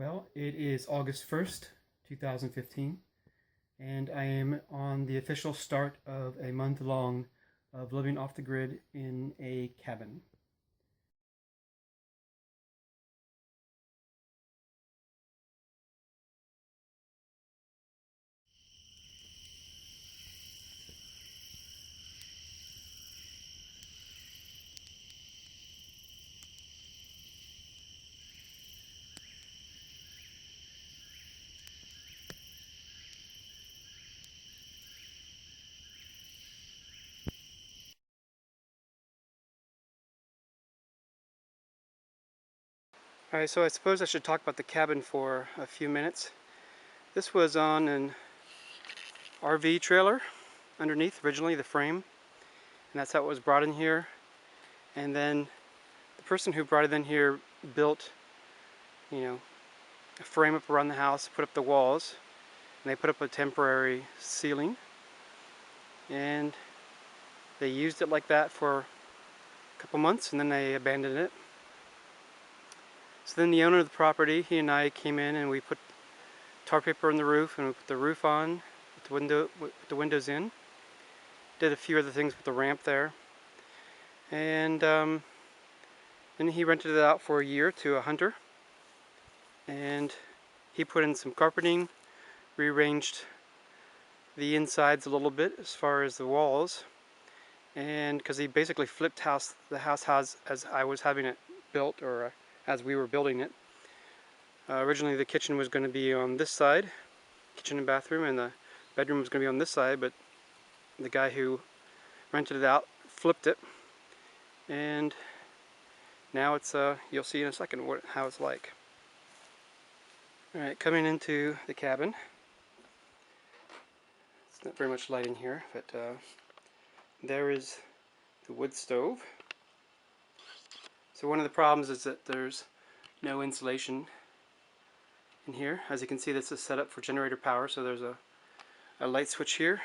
Well, it is August 1st, 2015, and I am on the official start of a month long of living off the grid in a cabin. Alright, so I suppose I should talk about the cabin for a few minutes. This was on an RV trailer underneath, originally the frame, and that's how it was brought in here. And then the person who brought it in here built, a frame up around the house, put up the walls, and they put up a temporary ceiling, and they used it like that for a couple months, and then they abandoned it. So then the owner of the property, he and I came in and we put tar paper on the roof and we put the roof on, with the windows in. Did a few other things with the ramp there. And then he rented it out for a year to a hunter. And he put in some carpeting, rearranged the insides a little bit as far as the walls. And because he basically flipped the house as I was having it built, or as we were building it. Originally the kitchen was going to be on this side, kitchen and bathroom, and the bedroom was going to be on this side, but the guy who rented it out flipped it, and now it's you'll see in a second how it's like. Alright, coming into the cabin. It's not very much light in here, but there is the wood stove. So one of the problems is that there's no insulation in here. As you can see, this is set up for generator power, so there's a light switch here,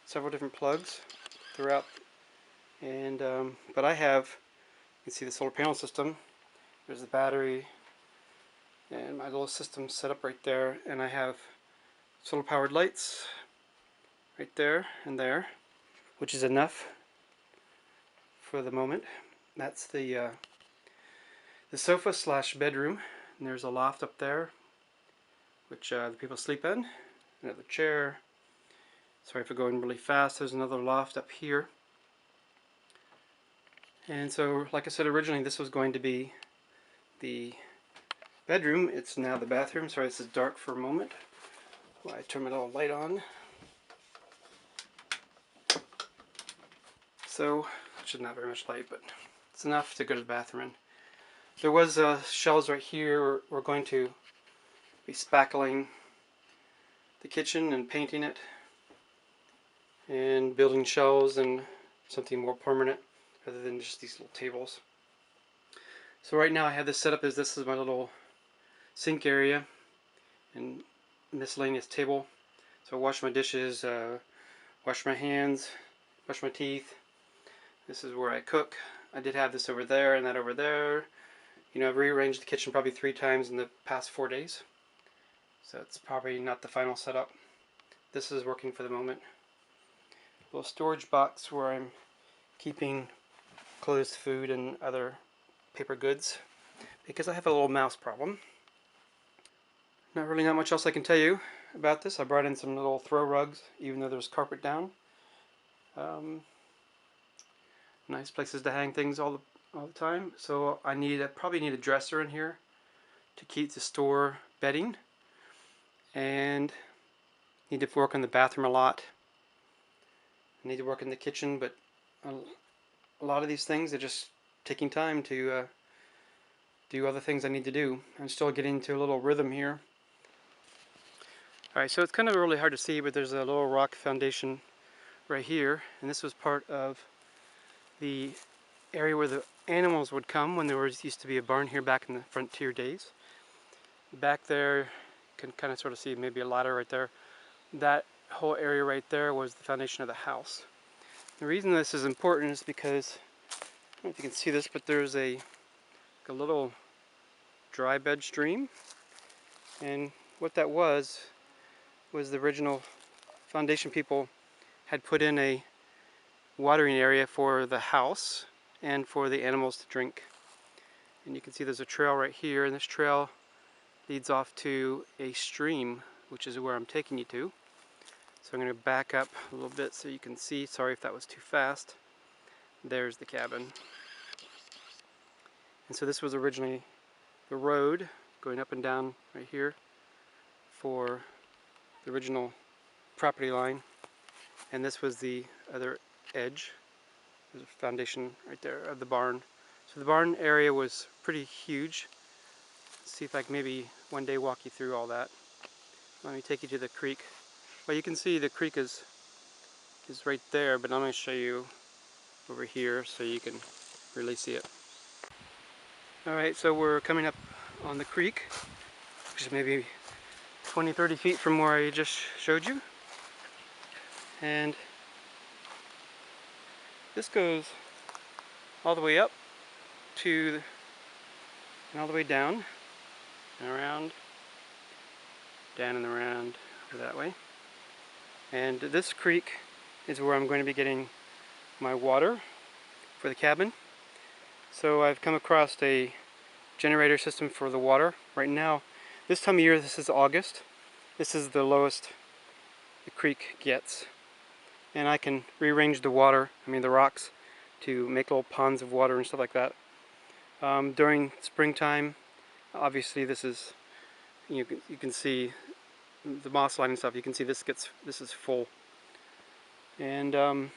several different plugs throughout, and but I have, you can see the solar panel system, there's the battery, and my little system set up right there, and I have solar powered lights right there and there, which is enough for the moment. That's the sofa slash bedroom, and there's a loft up there which the people sleep in. Another chair. Sorry for going really fast. There's another loft up here. And so, like I said originally, this was going to be the bedroom. It's now the bathroom. Sorry, this is dark for a moment while I turn my little light on. So, which is not very much light, but it's enough to go to the bathroom in. There was shelves right here. We're going to be spackling the kitchen and painting it and building shelves and something more permanent rather than just these little tables. So right now I have this set up as this is my little sink area and miscellaneous table. So I wash my dishes, wash my hands, brush my teeth. This is where I cook. I did have this over there and that over there. I've rearranged the kitchen probably 3 times in the past 4 days. So it's probably not the final setup. This is working for the moment. A little storage box where I'm keeping closed food and other paper goods because I have a little mouse problem. Not much else I can tell you about this. I brought in some little throw rugs even though there's carpet down. Nice places to hang things all the time. So I probably need a dresser in here to store bedding, and need to work on the bathroom a lot. I need to work in the kitchen, but a lot of these things are just taking time to do other things I need to do. I'm still getting into a little rhythm here. Alright, so it's kind of really hard to see, but there's a little rock foundation right here, and this was part of the area where the animals would come when there used to be a barn here back in the frontier days. Back there, you can kind of sort of see maybe a ladder right there. That whole area right there was the foundation of the house. The reason this is important is because, I don't know if you can see this, but there's a little dry bed stream And what that was the original foundation people had put in a watering area for the house and for the animals to drink. And you can see there's a trail right here, and this trail leads off to a stream, which is where I'm taking you to. So I'm going to back up a little bit so you can see. Sorry if that was too fast. There's the cabin. And so this was originally the road going up and down right here for the original property line. And this was the other edge. There's a foundation right there of the barn. So the barn area was pretty huge. Let's see if I can maybe one day walk you through all that. Let me take you to the creek. Well, you can see the creek is right there, but I'm going to show you over here so you can really see it. Alright, so we're coming up on the creek, which is maybe 20-30 feet from where I just showed you. And this goes all the way up to and all the way down and around, down and around that way. And this creek is where I'm going to be getting my water for the cabin. So I've come across a generator system for the water. Right now, this time of year, this is August. This is the lowest the creek gets. And I can rearrange the water, the rocks, to make little ponds of water and stuff like that. During springtime, obviously this is, you can see the moss line and stuff. You can see this is full. And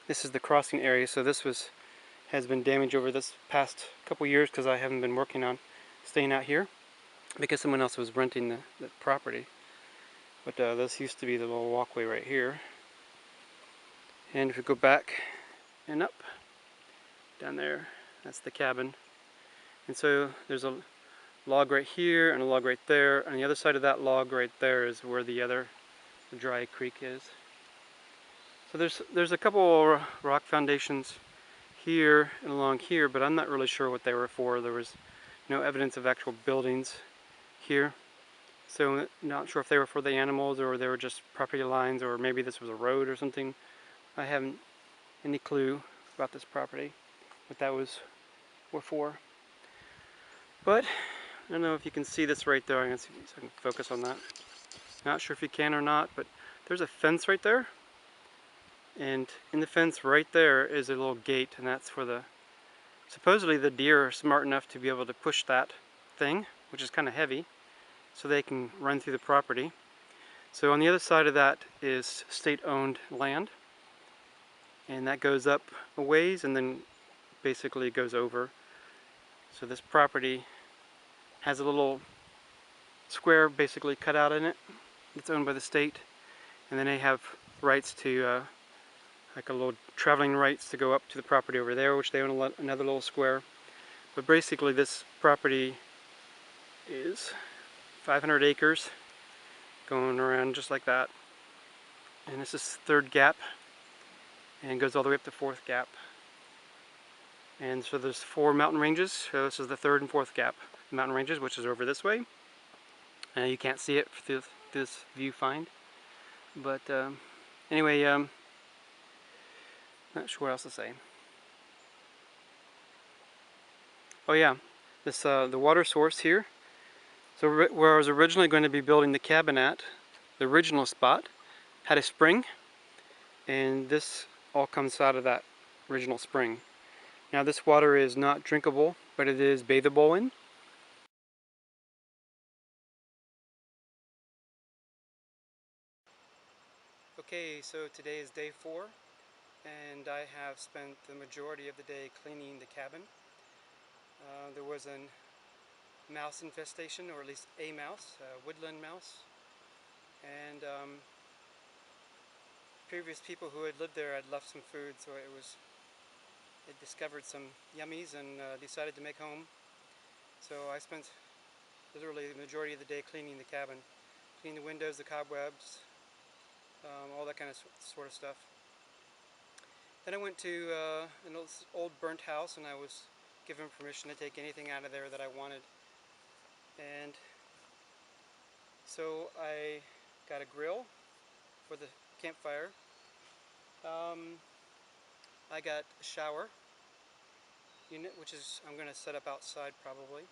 this is the crossing area. So this has been damaged over this past couple years because I haven't been working on staying out here because someone else was renting the property. But this used to be the little walkway right here. And if we go back and up, down there, that's the cabin. And so there's a log right here and a log right there. On the other side of that log right there is where the dry creek is. So there's a couple rock foundations here and along here, but I'm not really sure what they were for. There was no evidence of actual buildings here. So not sure if they were for the animals or they were just property lines, or maybe this was a road or something. I haven't any clue about this property, what that were for. But I don't know if you can see this right there. I'm going to see if I can focus on that. Not sure if you can or not, but there's a fence right there. And in the fence right there is a little gate, and that's for supposedly the deer are smart enough to be able to push that thing, which is kind of heavy, so they can run through the property. So on the other side of that is state-owned land, and that goes up a ways and then basically goes over. So this property has a little square basically cut out in it. It's owned by the state, and then they have rights to like a little traveling rights to go up to the property over there, which they own another little square. But basically this property is 500 acres going around just like that. And this is third gap, and it goes all the way up to fourth gap. And so there's 4 mountain ranges. So this is the third and fourth gap mountain ranges, which is over this way. You can't see it through this viewfind. But anyway, not sure what else to say. Oh yeah, this the water source here. So where I was originally going to be building the cabin at, the original spot, had a spring, and this all comes out of that original spring. Now this water is not drinkable, but it is bathable in. Okay, so today is day 4, and I have spent the majority of the day cleaning the cabin. There was a mouse infestation, or at least a mouse, a woodland mouse, and previous people who had lived there had left some food, so it discovered some yummies and decided to make home. So I spent literally the majority of the day cleaning the cabin, cleaning the windows, the cobwebs, all that kind of sort of stuff. Then I went to an old burnt house, and I was given permission to take anything out of there that I wanted. And So I got a grill for the campfire. I got a shower unit, which is I'm going to set up outside probably.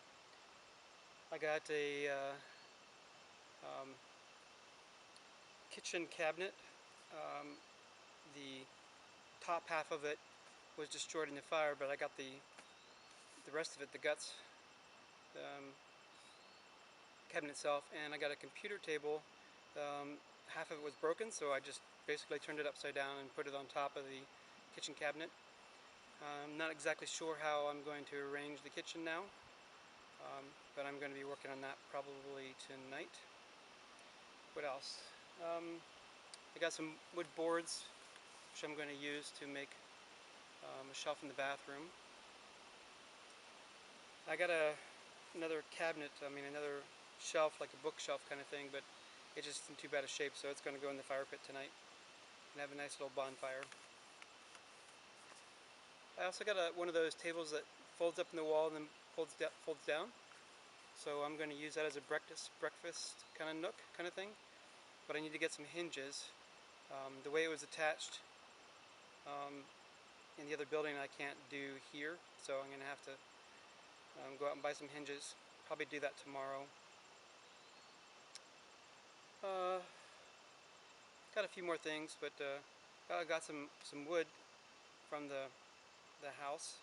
I got a um, kitchen cabinet. Um, the top half of it was destroyed in the fire, but I got the rest of it, the guts, cabinet itself, and I got a computer table. Half of it was broken, so I just basically turned it upside down and put it on top of the kitchen cabinet. I'm not exactly sure how I'm going to arrange the kitchen now, but I'm going to be working on that probably tonight. What else? I got some wood boards, which I'm going to use to make a shelf in the bathroom. I got another cabinet, another shelf, like a bookshelf kind of thing, but it's just in too bad a shape, so it's going to go in the fire pit tonight and have a nice little bonfire. I also got one of those tables that folds up in the wall and then folds down. So I'm going to use that as a breakfast kind of nook kind of thing. But I need to get some hinges. The way it was attached in the other building I can't do here, so I'm going to have to go out and buy some hinges. Probably do that tomorrow. Uh, got a few more things, but I got some wood from the house,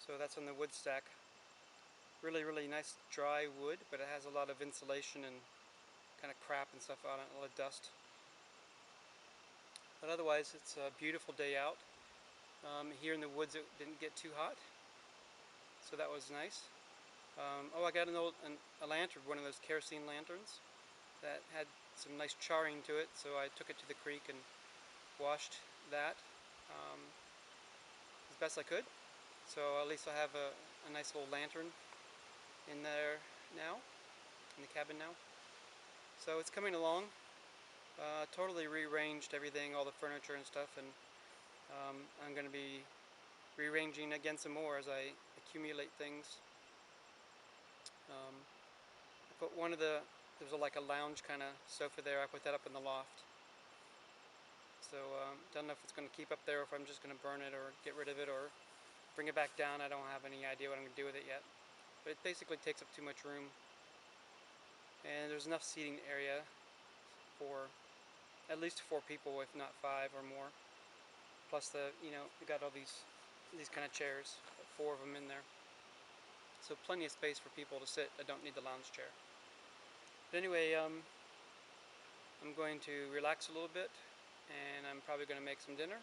so that's on the wood stack. Really nice dry wood, but it has a lot of insulation and kind of crap and stuff on it, a lot of dust. But otherwise, it's a beautiful day out. Here in the woods, it didn't get too hot, so that was nice. I got a lantern, one of those kerosene lanterns that had some nice charring to it, so I took it to the creek and washed that as best I could. So at least I have a nice little lantern in there now, in the cabin now. So it's coming along. Totally rearranged everything, all the furniture and stuff, and I'm going to be rearranging again some more as I accumulate things. I put there was like a lounge kind of sofa there. I put that up in the loft. So don't know if it's going to keep up there or if I'm just going to burn it or get rid of it or bring it back down. I don't have any idea what I'm going to do with it yet. But it basically takes up too much room. And there's enough seating area for at least 4 people, if not 5 or more. Plus we got all these kind of chairs, 4 of them in there. So plenty of space for people to sit that don't need the lounge chair. But anyway, I'm going to relax a little bit, and I'm probably going to make some dinner,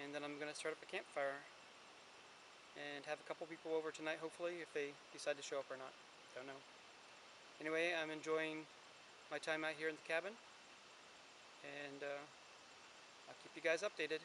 and then I'm going to start up a campfire and have a couple people over tonight, hopefully, if they decide to show up or not. Don't know. Anyway, I'm enjoying my time out here in the cabin, and I'll keep you guys updated.